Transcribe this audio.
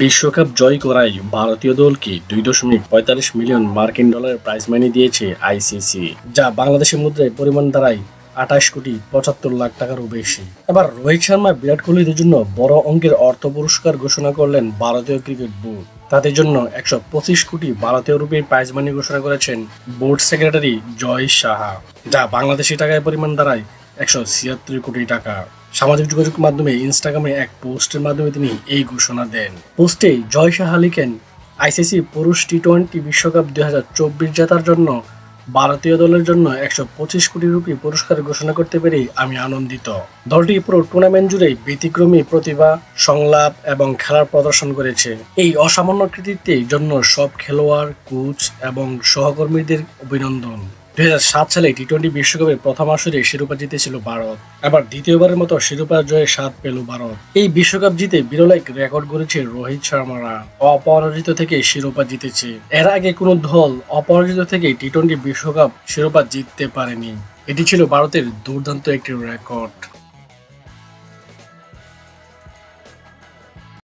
বিশ্বকাপ জয় করায় ভারতীয় দলকে $2.45 মিলিয়ন প্রাইজ মানি দিয়েছে আইসিসি, যা বাংলাদেশি মুদ্রায় পরিমাণ দাঁড়ায় 28,75,00,000 টাকারও বেশি। এবার রোহিত শর্মা, বিরাট কোহলিদের জন্য বড় অঙ্কের অর্থ পুরস্কার ঘোষণা করলেন ভারতীয় ক্রিকেট বোর্ড। তাদের জন্য 125 কোটি ভারতীয় রুপির প্রাইজ মানি ঘোষণা করেছেন বোর্ড সেক্রেটারি জয় সাহা, যা বাংলাদেশি টাকায় পরিমাণ দাঁড়ায় 176 কোটি টাকা। সামাজিক যোগাযোগ মাধ্যমে ইনস্টাগ্রামে এক পোস্টের মাধ্যমে তিনি এই ঘোষণা দেন। পোস্টে জয় সাহা লিখেন, আইসিসি পুরুষ টি-20 বিশ্বকাপ 2024 জেতার জন্য ভারতীয় দলের জন্য 125 কোটি রুপি পুরস্কার ঘোষণা করতে পেরে আমি আনন্দিত। দলটি পুরো টুর্নামেন্ট জুড়ে ব্যতিক্রমী প্রতিভা, সংলাপ এবং খেলার প্রদর্শন করেছে। এই অসামান্য কৃতিত্বের জন্য সব খেলোয়াড়, কোচ এবং সহকর্মীদের অভিনন্দন। 2007 সালে টি-20 বিশ্বকাপের প্রথম আসরে শিরোপা জিতেছিল ভারত। এবার দ্বিতীয়বারের মতো শিরোপা জয়ে স্বাদ পেল ভারত। এই বিশ্বকাপ জিতে বিরল এক রেকর্ড গড়েছে রোহিত শর্মারা। অপরাজিত থেকে শিরোপা জিতেছে। এর আগে কোনো দল অপরাজিত থেকে টি-20 বিশ্বকাপ শিরোপা জিততে পারেনি। এটি ছিল ভারতের দুর্দান্ত একটি রেকর্ড।